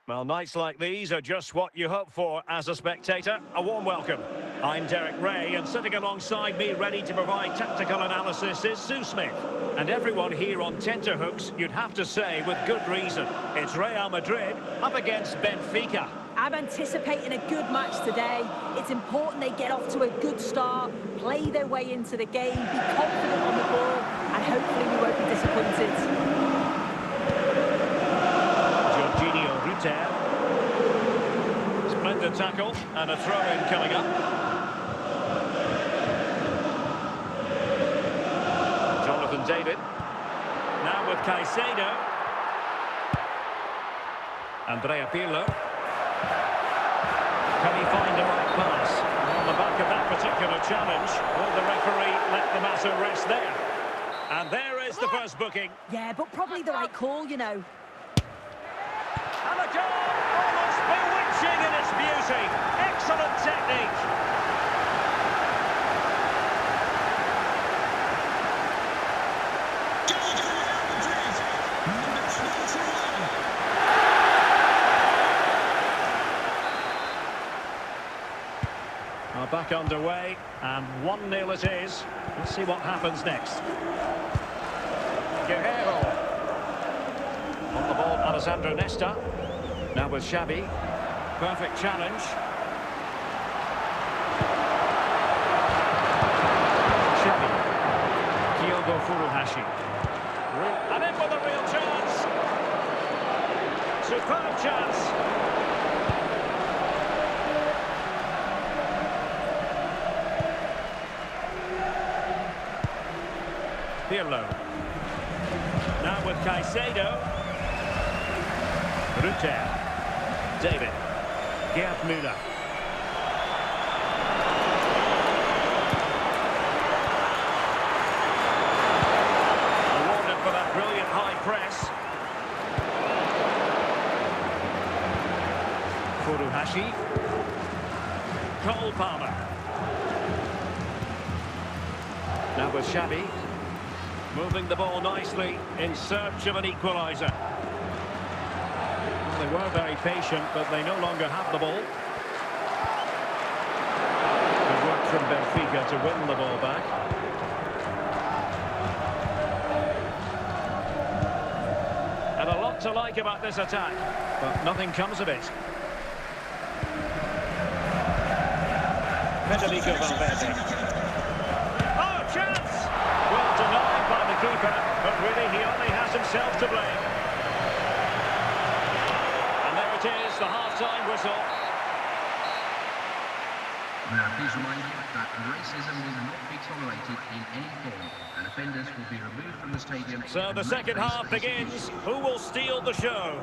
Well, nights like these are just what you hope for as a spectator. A warm welcome. I'm Derek Ray, and sitting alongside me ready to provide tactical analysis is Sue Smith. And everyone here on tenterhooks, you'd have to say with good reason. It's Real Madrid up against Benfica. I'm anticipating a good match today. It's important they get off to a good start, play their way into the game, be confident on the ball, and hopefully we won't be disappointed. Splendid tackle and a throw-in coming up. Jonathan David. Now with Caicedo. Andrea Pirlo. Can he find the right pass? On the back of that particular challenge, will the referee let the matter rest there? And there is the first booking. Yeah, but probably the right call, you know. And a goal! Almost bewitching in its beauty. Excellent technique. Goal for Real Madrid. Number 21. Are back underway, and 1-0 it is. Let's see what happens next. Guerrero. On the ball, Alessandro Nesta. Now with Xavi. Perfect challenge. Xavi. Kyogo Furuhashi. And in with a real chance. Superb chance. Pirlo. Now with Caicedo. Rutter. David. Gerd Müller. Awarded for that brilliant high press. Furuhashi. Cole Palmer. Now with Xavi. Moving the ball nicely in search of an equaliser. They were very patient, but they no longer have the ball. Good work from Benfica to win the ball back. And a lot to like about this attack, but nothing comes of it. Federico Valverde. Oh, chance! Well denied by the keeper, but really he only has himself to blame. And there it is, the half-time whistle. Please remind you that racism will not be tolerated in any form, and offenders will be removed from the stadium. So the second half begins. Who will steal the show?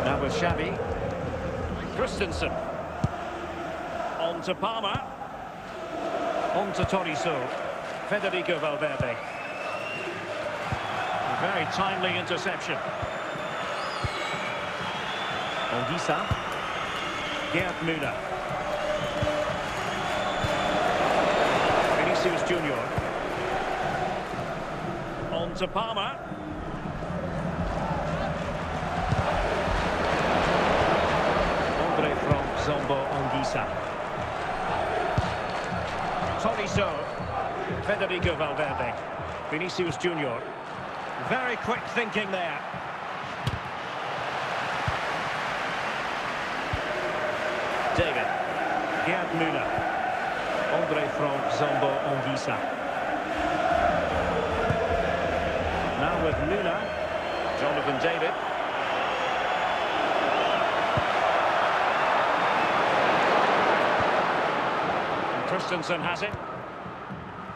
Now with Xavi. Christensen. On to Palmer. On to Toty. Federico Valverde. A very timely interception. Ongisa. Gerd Müller. Vinicius Junior. On to Palmer. Andre from Zombo Ongisa. Toty. Federico Valverde. Vinicius Junior. Very quick thinking there. David. Gerd Müller. Andre from Zombo Ongisa. Now with Müller. Jonathan David. And Christensen has it.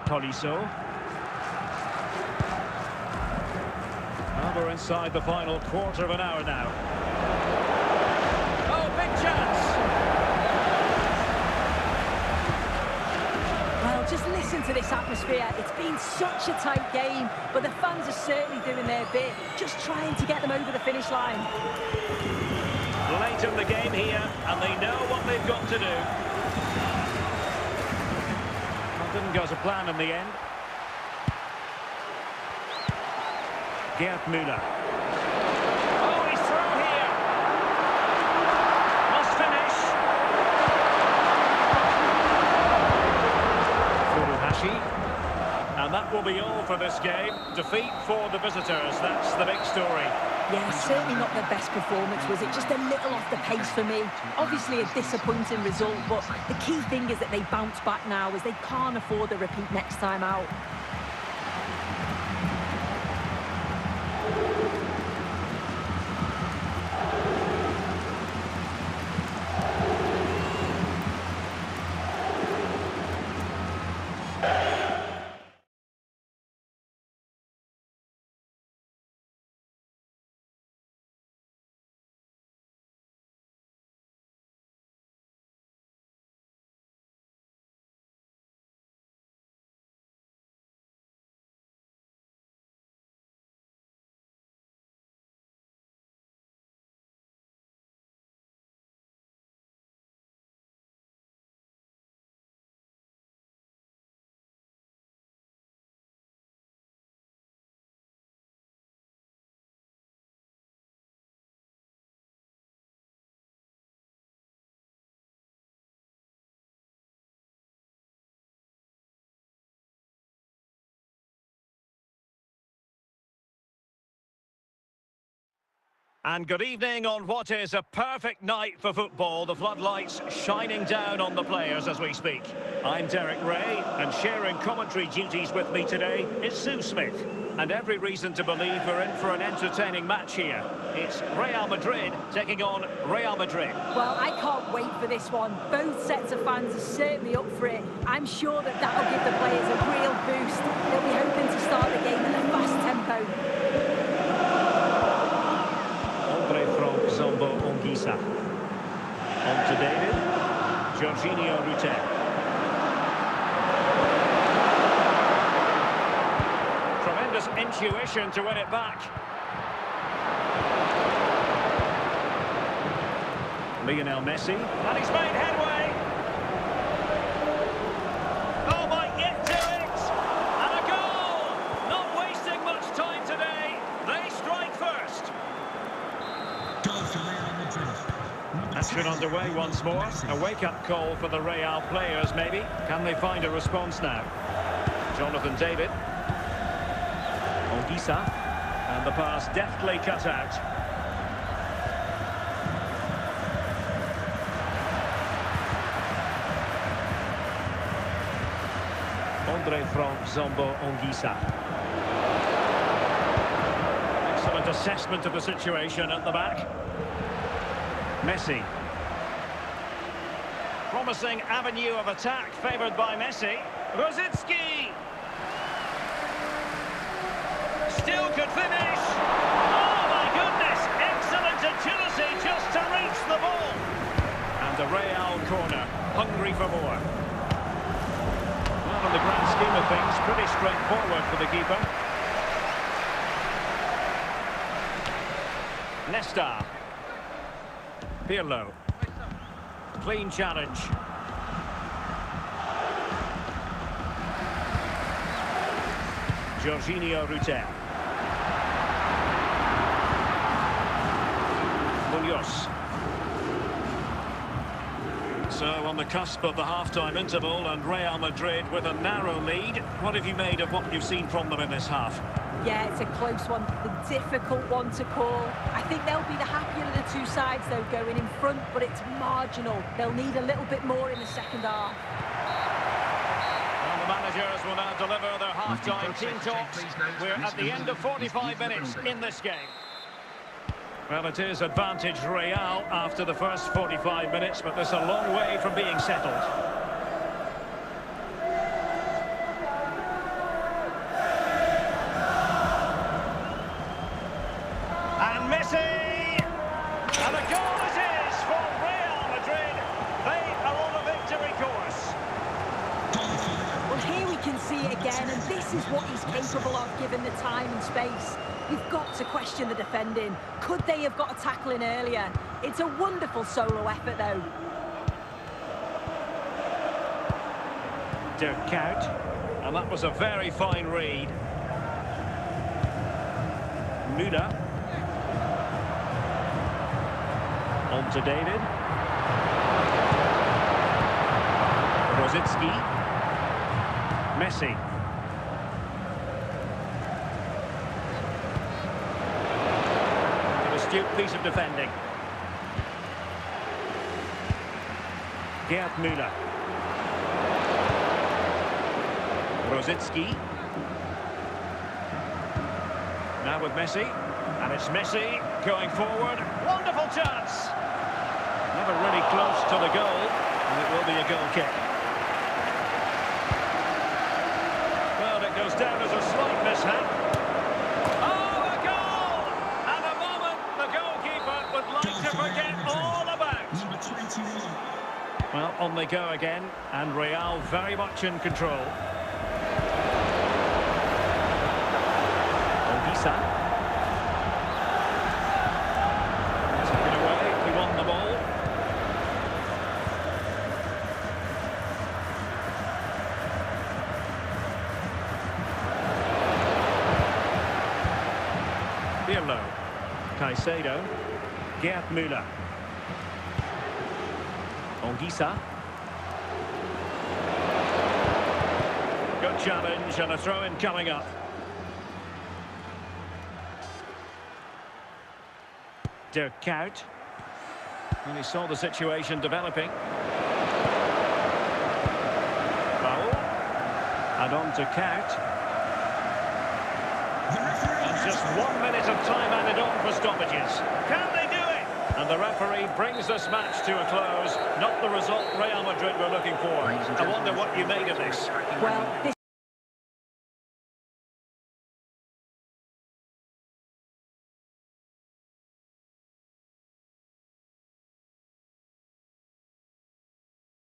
Tolisso. We're inside the final quarter of an hour now. Oh, big chance! Well, just listen to this atmosphere. It's been such a tight game, but the fans are certainly doing their bit, just trying to get them over the finish line. Late in the game here, and they know what they've got to do. That didn't go to plan in the end. Gerd Müller. Oh, he's through here. Must finish. Furuhashi. And that will be all for this game. Defeat for the visitors. That's the big story. Yeah, certainly not their best performance, was it? Just a little off the pace for me. Obviously a disappointing result, but the key thing is that they bounce back now, as they can't afford a repeat next time out. And good evening on what is a perfect night for football. The floodlights shining down on the players as we speak. I'm Derek Ray, and sharing commentary duties with me today is Sue Smith. And every reason to believe we're in for an entertaining match here. It's Real Madrid taking on Real Madrid. Well, I can't wait for this one. Both sets of fans are certainly up for it. I'm sure that that'll give the players a real boost. They'll be hoping to start the game at a fast tempo. Zombo Ongisa. On to David. Jorginho Rutel. Tremendous intuition to win it back. Lionel Messi. And he's made headway. Oh, might get to it. And a goal. Not wasting much time today. They strike first. Action underway once more. A wake-up call for the Real players, maybe. Can they find a response now? Jonathan David. Ongisa. And the pass deftly cut out. Andre from Zombo Ongisa. Excellent assessment of the situation at the back. Messi. Promising avenue of attack favoured by Messi. Rosicki. Still could finish. Oh my goodness! Excellent agility just to reach the ball. And a Real corner, hungry for more. Well, in the grand scheme of things, pretty straightforward for the keeper. Nesta. Pirlo. Clean challenge. Jorginho Rutter. Munoz. So on the cusp of the half-time interval and Real Madrid with a narrow lead. What have you made of what you've seen from them in this half? Yeah, it's a close one, a difficult one to call. I think they'll be the happier of the two sides, though, going in front, but it's marginal. They'll need a little bit more in the second half. Well, the managers will now deliver their half-time team talks. We're at the end of 45 minutes in this game. Well, it is advantage Real after the first 45 minutes, but there's a long way from being settled. And Messi! And a goal it is for Real Madrid. They are on a victory course. Well, here we can see it again, and this is what he's capable of given the time and space. You've got to question the defending. Could they have got a tackle in earlier? It's a wonderful solo effort, though. Dirk Kuyt, and that was a very fine read. Müller. On to David. Rosicki. Messi. An astute piece of defending. Gerd Müller. Rosicki. Now with Messi. And it's Messi going forward. Wonderful chance. Never really close to the goal. And it will be a goal kick. Well, it goes down as a slight mishap. Oh, a goal! And a moment the goalkeeper would like to forget all about. Number 21. Well, on they go again. And Real very much in control. Olisa. Taken away, he won the ball. Pirlo. Caicedo. Gerd Müller. Olisa. Good challenge and a throw-in coming up. Dirk Kuyt. And he saw the situation developing. Foul. And on to Kuyt. And just 1 minute of time added on for stoppages. Can they do it? And the referee brings this match to a close. Not the result Real Madrid were looking for. I wonder what you made of this. Well, this